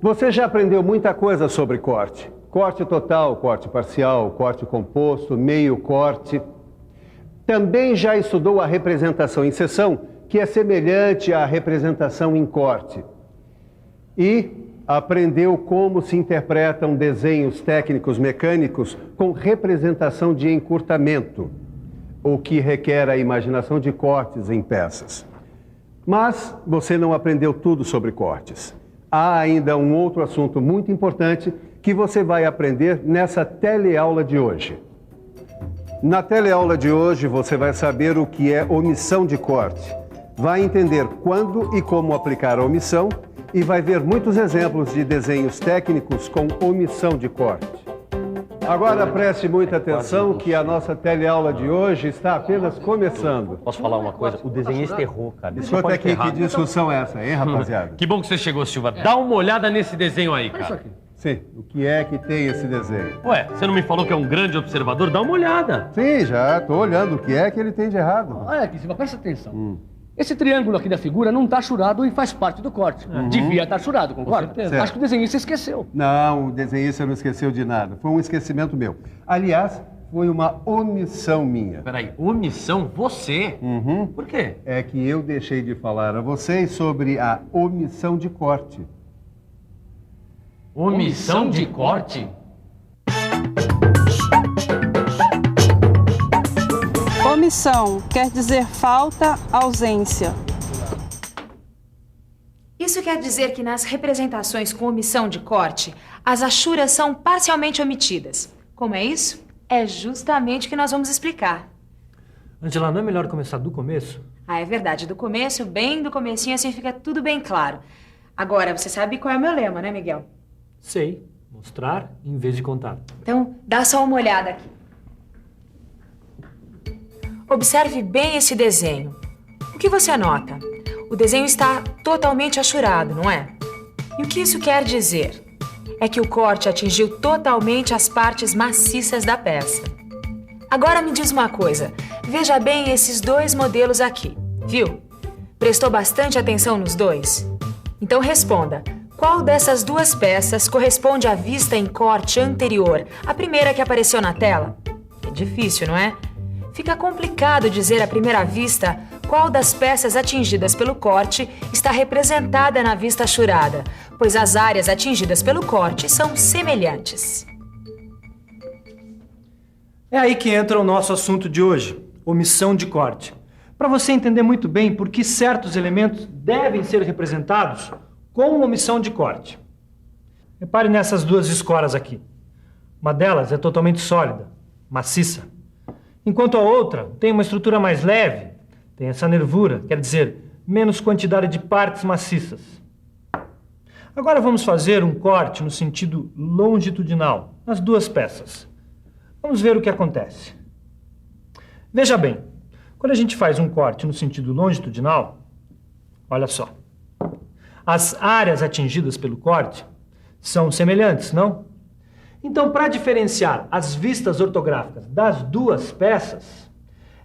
Você já aprendeu muita coisa sobre corte. Corte total, corte parcial, corte composto, meio corte. Também já estudou a representação em seção, que é semelhante à representação em corte. E aprendeu como se interpretam desenhos técnicos mecânicos com representação de encurtamento, o que requer a imaginação de cortes em peças. Mas você não aprendeu tudo sobre cortes. Há ainda um outro assunto muito importante que você vai aprender nessa teleaula de hoje. Na teleaula de hoje você vai saber o que é omissão de corte, vai entender quando e como aplicar a omissão e vai ver muitos exemplos de desenhos técnicos com omissão de corte. Agora preste muita atenção que a nossa teleaula de hoje está apenas começando. Posso falar uma coisa? O desenhista errou, cara. Escuta aqui, que discussão é essa, hein, rapaziada? Que bom que você chegou, Silva. Dá uma olhada nesse desenho aí, cara. Sim, o que é que tem esse desenho? Ué, você não me falou que é um grande observador? Dá uma olhada. Sim, já estou olhando. O que é que ele tem de errado? Olha aqui, Silva, presta atenção. Esse triângulo aqui da figura não está churado e faz parte do corte. Devia estar churado, concorda? certeza. Acho que o desenhista esqueceu. Não, o desenhista não esqueceu de nada. Foi um esquecimento meu. Aliás, foi uma omissão minha. Peraí, omissão? Você? Por quê? É que eu deixei de falar a vocês sobre a omissão de corte. Omissão de corte? Omissão quer dizer falta, ausência. Isso quer dizer que nas representações com omissão de corte, as achuras são parcialmente omitidas. Como é isso? É justamente o que nós vamos explicar. Angela, não é melhor começar do começo? Ah, é verdade. Do começo, bem do comecinho, assim fica tudo bem claro. Agora, você sabe qual é o meu lema, né, Miguel? Sei. Mostrar em vez de contar. Então, dá só uma olhada aqui. Observe bem esse desenho. O que você nota? O desenho está totalmente achurado, não é? E o que isso quer dizer? É que o corte atingiu totalmente as partes maciças da peça. Agora me diz uma coisa. Veja bem esses dois modelos aqui, viu? Prestou bastante atenção nos dois? Então responda. Qual dessas duas peças corresponde à vista em corte anterior, a primeira que apareceu na tela? É difícil, não é? Fica complicado dizer à primeira vista qual das peças atingidas pelo corte está representada na vista achurada, pois as áreas atingidas pelo corte são semelhantes. É aí que entra o nosso assunto de hoje, omissão de corte. Para você entender muito bem por que certos elementos devem ser representados com omissão de corte. Repare nessas duas escoras aqui. Uma delas é totalmente sólida, maciça, enquanto a outra tem uma estrutura mais leve, tem essa nervura, quer dizer, menos quantidade de partes maciças. Agora vamos fazer um corte no sentido longitudinal, nas duas peças. Vamos ver o que acontece. Veja bem, quando a gente faz um corte no sentido longitudinal, olha só. As áreas atingidas pelo corte são semelhantes, não? Então, para diferenciar as vistas ortográficas das duas peças,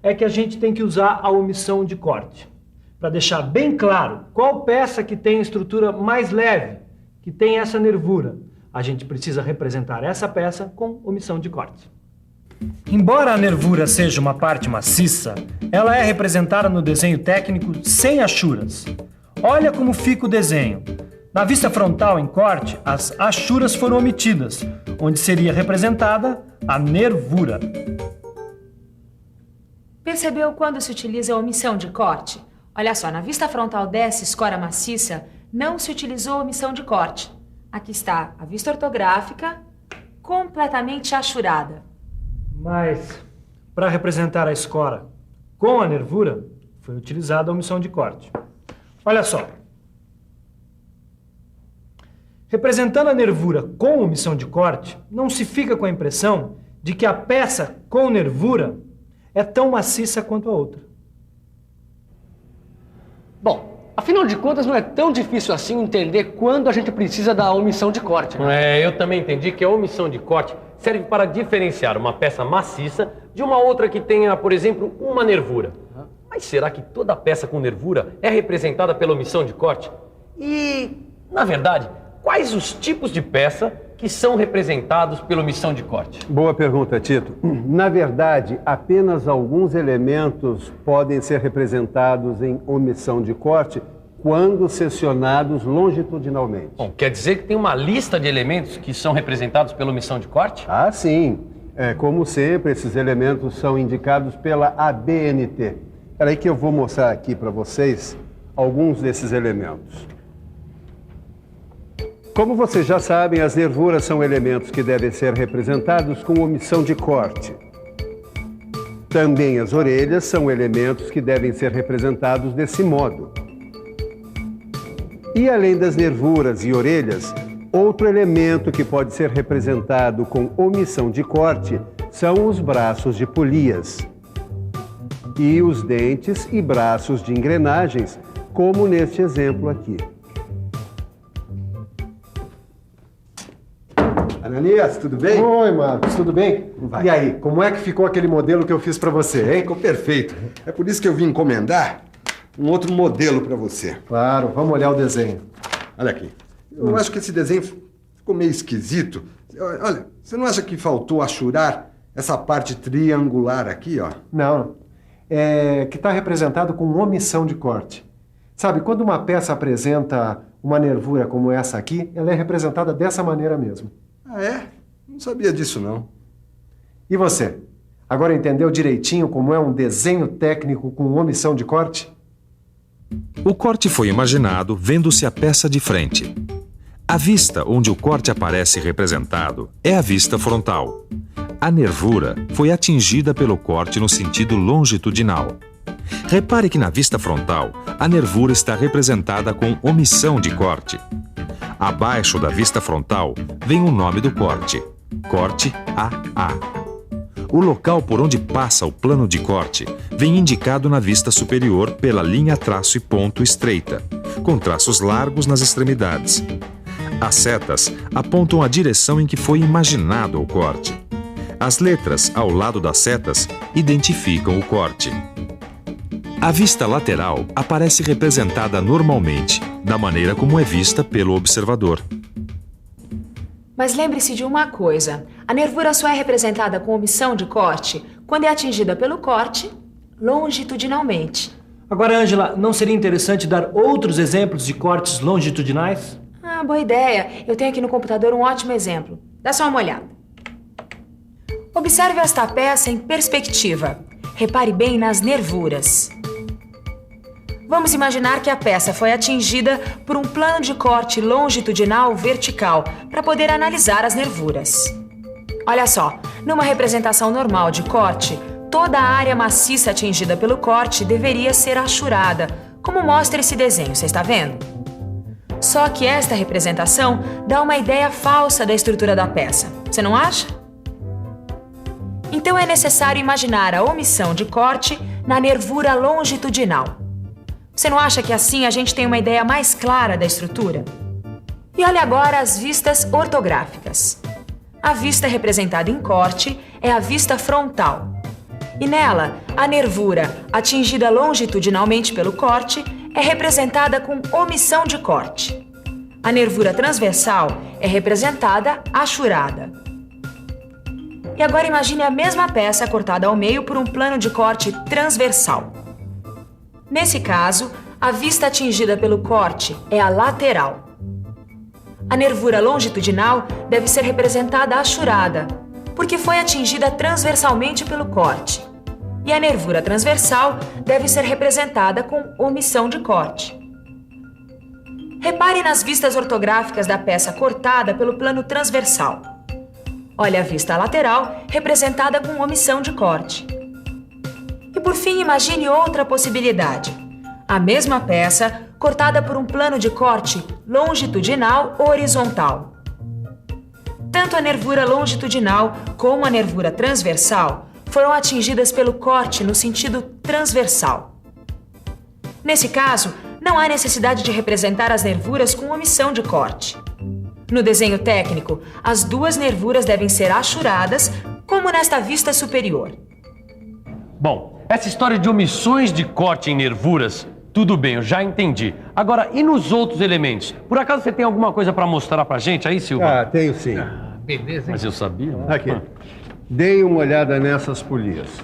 é que a gente tem que usar a omissão de corte, para deixar bem claro qual peça que tem a estrutura mais leve, que tem essa nervura. A gente precisa representar essa peça com omissão de corte. Embora a nervura seja uma parte maciça, ela é representada no desenho técnico sem achuras. Olha como fica o desenho. Na vista frontal em corte, as achuras foram omitidas, onde seria representada a nervura. Percebeu quando se utiliza a omissão de corte? Olha só, na vista frontal dessa escora maciça, não se utilizou a omissão de corte. Aqui está a vista ortográfica completamente achurada. Mas, para representar a escora com a nervura, foi utilizada a omissão de corte. Olha só. Representando a nervura com omissão de corte, não se fica com a impressão de que a peça com nervura é tão maciça quanto a outra. Bom, afinal de contas, não é tão difícil assim entender quando a gente precisa da omissão de corte, né? Eu também entendi que a omissão de corte serve para diferenciar uma peça maciça de uma outra que tenha, por exemplo, uma nervura. Mas será que toda peça com nervura é representada pela omissão de corte? E, na verdade, quais quais os tipos de peça que são representados pela omissão de corte? Boa pergunta, Tito. Na verdade, apenas alguns elementos podem ser representados em omissão de corte quando seccionados longitudinalmente. Bom, quer dizer que tem uma lista de elementos que são representados pela omissão de corte? Ah, sim. Como sempre, esses elementos são indicados pela ABNT. Espera aí que eu vou mostrar aqui para vocês alguns desses elementos. Como vocês já sabem, as nervuras são elementos que devem ser representados com omissão de corte. Também as orelhas são elementos que devem ser representados desse modo. E além das nervuras e orelhas, outro elemento que pode ser representado com omissão de corte são os braços de polias e os dentes e braços de engrenagens, como neste exemplo aqui. Ananias, tudo bem? Oi, Marcos, tudo bem? Vai. E aí, como é que ficou aquele modelo que eu fiz para você, hein? Ficou perfeito. É por isso que eu vim encomendar um outro modelo para você. Claro, vamos olhar o desenho. Olha aqui. Eu acho que esse desenho ficou meio esquisito. Olha, você não acha que faltou achurar essa parte triangular aqui, ó? Não. É que está representado com omissão de corte. Sabe, quando uma peça apresenta uma nervura como essa aqui, ela é representada dessa maneira mesmo. Ah, é? Não sabia disso, não. E você? Agora entendeu direitinho como é um desenho técnico com omissão de corte? O corte foi imaginado vendo-se a peça de frente. A vista onde o corte aparece representado é a vista frontal. A nervura foi atingida pelo corte no sentido longitudinal. Repare que na vista frontal, a nervura está representada com omissão de corte. Abaixo da vista frontal vem o nome do corte, corte AA. O local por onde passa o plano de corte vem indicado na vista superior pela linha traço e ponto estreita, com traços largos nas extremidades. As setas apontam a direção em que foi imaginado o corte. As letras ao lado das setas identificam o corte. A vista lateral aparece representada normalmente, da maneira como é vista pelo observador. Mas lembre-se de uma coisa: a nervura só é representada com omissão de corte quando é atingida pelo corte longitudinalmente. Agora, Ângela, não seria interessante dar outros exemplos de cortes longitudinais? Ah, boa ideia. Eu tenho aqui no computador um ótimo exemplo. Dá só uma olhada. Observe esta peça em perspectiva. Repare bem nas nervuras. Vamos imaginar que a peça foi atingida por um plano de corte longitudinal vertical para poder analisar as nervuras. Olha só, numa representação normal de corte, toda a área maciça atingida pelo corte deveria ser achurada, como mostra esse desenho, você está vendo? Só que esta representação dá uma ideia falsa da estrutura da peça, você não acha? Então é necessário imaginar a omissão de corte na nervura longitudinal. Você não acha que assim a gente tem uma ideia mais clara da estrutura? E olha agora as vistas ortográficas. A vista representada em corte é a vista frontal. E nela, a nervura atingida longitudinalmente pelo corte é representada com omissão de corte. A nervura transversal é representada achurada. E agora imagine a mesma peça cortada ao meio por um plano de corte transversal. Nesse caso, a vista atingida pelo corte é a lateral. A nervura longitudinal deve ser representada achurada, porque foi atingida transversalmente pelo corte. E a nervura transversal deve ser representada com omissão de corte. Repare nas vistas ortográficas da peça cortada pelo plano transversal. Olha a vista lateral representada com omissão de corte. E por fim, imagine outra possibilidade. A mesma peça cortada por um plano de corte longitudinal ou horizontal. Tanto a nervura longitudinal como a nervura transversal foram atingidas pelo corte no sentido transversal. Nesse caso, não há necessidade de representar as nervuras com omissão de corte. No desenho técnico, as duas nervuras devem ser achuradas, como nesta vista superior. Bom, essa história de omissões de corte em nervuras Tudo bem, eu já entendi. Agora, e nos outros elementos? Por acaso você tem alguma coisa para mostrar pra gente aí, Silva? Ah, tenho sim. Beleza, hein? Mas eu sabia. Aqui. Deem uma olhada nessas polias.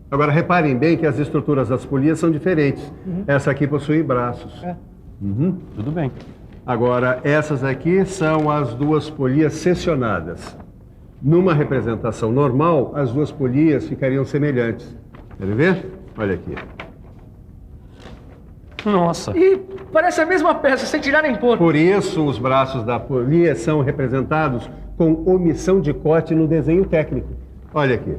Agora, reparem bem que as estruturas das polias são diferentes. Essa aqui possui braços. Tudo bem. Agora, essas aqui são as duas polias seccionadas. Numa representação normal, as duas polias ficariam semelhantes. Querem ver? Olha aqui. Nossa. E parece a mesma peça, sem tirar nem pôr. Por isso, os braços da polia são representados com omissão de corte no desenho técnico. Olha aqui.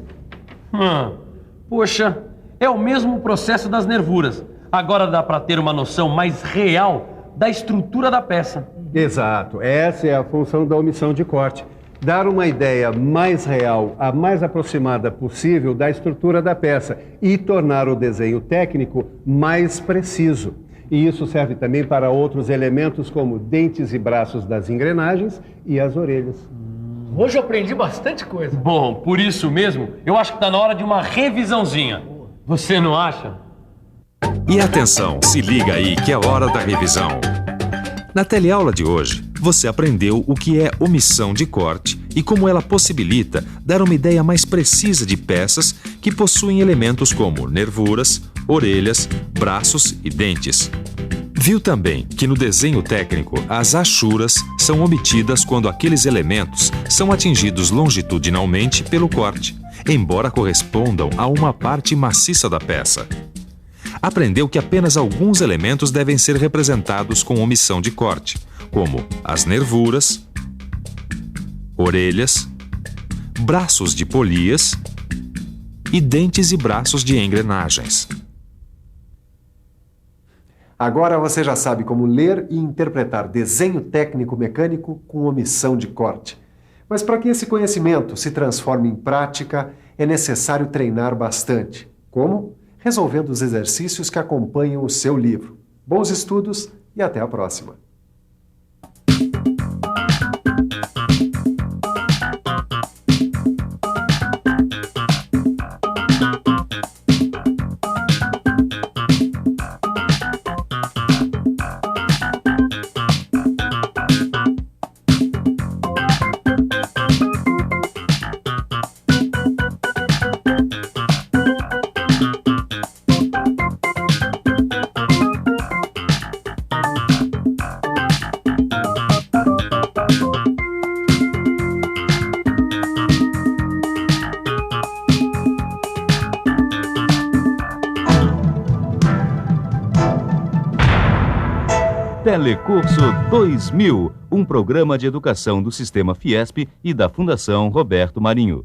Poxa, é o mesmo processo das nervuras. Agora dá para ter uma noção mais real da estrutura da peça. Exato. Essa é a função da omissão de corte. Dar uma ideia mais real, a mais aproximada possível da estrutura da peça e tornar o desenho técnico mais preciso. E isso serve também para outros elementos como dentes e braços das engrenagens e as orelhas. Hoje eu aprendi bastante coisa. Bom, por isso mesmo, eu acho que tá na hora de uma revisãozinha. Você não acha? E atenção, se liga aí que é hora da revisão. Na teleaula de hoje, você aprendeu o que é omissão de corte e como ela possibilita dar uma ideia mais precisa de peças que possuem elementos como nervuras, orelhas, braços e dentes. Viu também que no desenho técnico as achuras são omitidas quando aqueles elementos são atingidos longitudinalmente pelo corte, embora correspondam a uma parte maciça da peça. Aprendeu que apenas alguns elementos devem ser representados com omissão de corte, como as nervuras, orelhas, braços de polias e dentes e braços de engrenagens. Agora você já sabe como ler e interpretar desenho técnico mecânico com omissão de corte. Mas para que esse conhecimento se transforme em prática, é necessário treinar bastante. Como? Resolvendo os exercícios que acompanham o seu livro. Bons estudos e até a próxima! Telecurso 2000, um programa de educação do Sistema Fiesp e da Fundação Roberto Marinho.